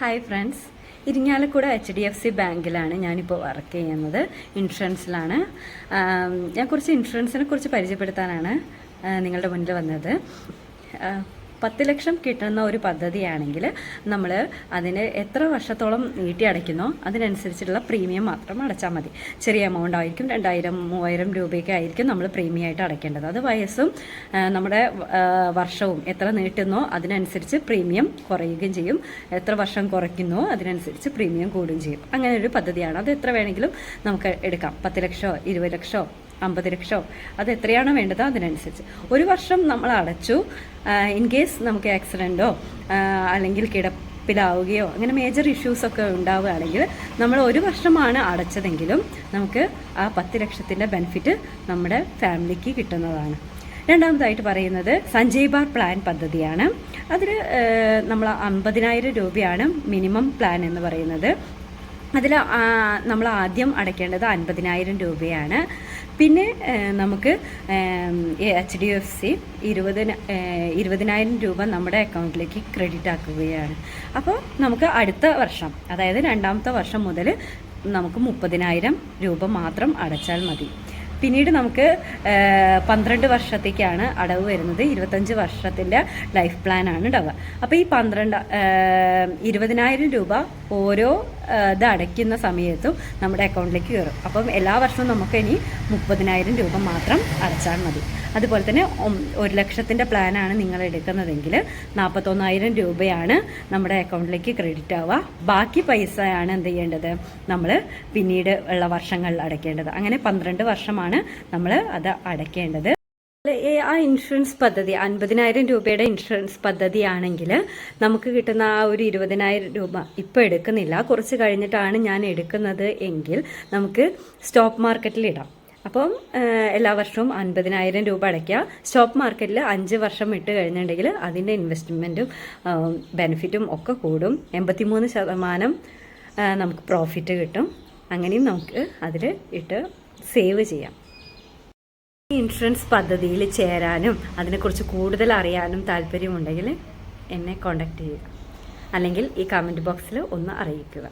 Hi friends, Irinjalakuda HDFC ബാങ്കിലാണ് ഞാനിപ്പോൾ work ചെയ്യുന്നത്. ഇൻഷുറൻസിലാണ്. ഞാൻ കുറച്ച് ഇൻഷുറൻസിനെ കുറിച്ച് പരിചയപ്പെടുത്താനാണ് നിങ്ങളുടെ മുന്നിൽ വന്നത്. 10 ലക്ഷം കിട്ടുന്ന ഒരു പദ്ധതിയാണെങ്കിൽ നമ്മൾ അതിന് എത്ര വർഷത്തോളം നീട്ടി അടയ്ക്കുന്നോ അതിനനുസരിച്ചുള്ള പ്രീമിയം മാത്രം അടച്ചാൽ മതി. ചെറിയ എമൗണ്ട് ആയിരിക്കും, 2000-3000 രൂപയൊക്കെ ആയിരിക്കും നമ്മൾ പ്രീമിയമായിട്ട് അടയ്ക്കേണ്ടത്. അത് വയസ്സും നമ്മുടെ വർഷവും എത്ര നീട്ടുന്നോ അതിനനുസരിച്ച് പ്രീമിയം കുറയുകയും ചെയ്യും. എത്ര വർഷം കുറയ്ക്കുന്നോ അതിനനുസരിച്ച് പ്രീമിയം കൂടുകയും ചെയ്യും. അങ്ങനെ ഒരു പദ്ധതിയാണ്. അത് എത്ര വേണമെങ്കിലും നമുക്ക് എടുക്കാം. 10 ലക്ഷമോ 20 ലക്ഷമോ 50 ലക്ഷമോ അത് എത്രയാണോ വേണ്ടത് അതിനനുസരിച്ച്. ഒരു വർഷം നമ്മൾ അടച്ചു, ഇൻ കേസ് നമുക്ക് ആക്സിഡൻറ്റോ അല്ലെങ്കിൽ കിടപ്പിലാവുകയോ അങ്ങനെ മേജർ ഇഷ്യൂസൊക്കെ ഉണ്ടാവുകയാണെങ്കിൽ നമ്മൾ ഒരു വർഷമാണ് അടച്ചതെങ്കിലും നമുക്ക് ആ 10 ലക്ഷത്തിൻ്റെ ബെനിഫിറ്റ് നമ്മുടെ ഫാമിലിക്ക് കിട്ടുന്നതാണ്. രണ്ടാമതായിട്ട് പറയുന്നത് സഞ്ജയ് ബാർ പ്ലാൻ പദ്ധതിയാണ്. അതിൽ നമ്മൾ 50,000 രൂപയാണ് മിനിമം പ്ലാൻ എന്ന് പറയുന്നത്. അതിൽ നമ്മൾ ആദ്യം അടയ്ക്കേണ്ടത് 50,000 രൂപയാണ്. പിന്നെ നമുക്ക് HDFC 20,000 രൂപ നമ്മുടെ അക്കൗണ്ടിലേക്ക് ക്രെഡിറ്റ് ആക്കുകയാണ്. അപ്പോൾ നമുക്ക് അടുത്ത വർഷം, അതായത് രണ്ടാമത്തെ വർഷം മുതൽ നമുക്ക് 30,000 രൂപ മാത്രം അടച്ചാൽ മതി. പിന്നീട് നമുക്ക് 12 വർഷത്തേക്കാണ് അടവ് വരുന്നത്. 25 വർഷത്തിൻ്റെ ലൈഫ് പ്ലാനാണ് ഉണ്ടാവുക. അപ്പോൾ ഈ 20,000 രൂപ ഓരോ ഇത് അടയ്ക്കുന്ന സമയത്തും നമ്മുടെ അക്കൗണ്ടിലേക്ക് കയറും. അപ്പം എല്ലാ വർഷവും നമുക്ക് ഇനി 30,000 രൂപ മാത്രം അടച്ചാൽ മതി. അതുപോലെ തന്നെ 1 ലക്ഷത്തിൻ്റെ പ്ലാനാണ് നിങ്ങൾ എടുക്കുന്നതെങ്കിൽ 41,000 രൂപയാണ് നമ്മുടെ അക്കൗണ്ടിലേക്ക് ക്രെഡിറ്റ് ആവുക. ബാക്കി പൈസയാണ് എന്ത് ചെയ്യേണ്ടത്, നമ്മൾ പിന്നീട് ഉള്ള വർഷങ്ങളിൽ അടയ്ക്കേണ്ടത്. അങ്ങനെ 12 വർഷമാണ് നമ്മൾ അത് അടയ്ക്കേണ്ടത്. ആ ഇൻഷുറൻസ് പദ്ധതി 50,000 രൂപയുടെ ഇൻഷുറൻസ് പദ്ധതിയാണെങ്കിൽ നമുക്ക് കിട്ടുന്ന ആ ഒരു 20,000 രൂപ ഇപ്പോൾ എടുക്കുന്നില്ല, കുറച്ച് കഴിഞ്ഞിട്ടാണ് ഞാൻ എടുക്കുന്നത് എങ്കിൽ നമുക്ക് സ്റ്റോക്ക് മാർക്കറ്റിൽ ഇടാം. അപ്പം എല്ലാ വർഷവും 50,000 രൂപ അടയ്ക്കുക. സ്റ്റോക്ക് മാർക്കറ്റിൽ 5 വർഷം ഇട്ട് കഴിഞ്ഞിട്ടുണ്ടെങ്കിൽ അതിൻ്റെ ഇൻവെസ്റ്റ്മെൻറ്റും ബെനിഫിറ്റും ഒക്കെ കൂടും. 83% നമുക്ക് പ്രോഫിറ്റ് കിട്ടും. അങ്ങനെയും നമുക്ക് അതിൽ ഇട്ട് സേവ് ചെയ്യാം. ഈ ഇൻഷുറൻസ് പദ്ധതിയിൽ ചേരാനും അതിനെക്കുറിച്ച് കൂടുതൽ അറിയാനും താല്പര്യമുണ്ടെങ്കിൽ എന്നെ കോൺടാക്റ്റ് ചെയ്യുക, അല്ലെങ്കിൽ ഈ കമൻറ്റ് ബോക്സിൽ ഒന്ന് അറിയിക്കുക.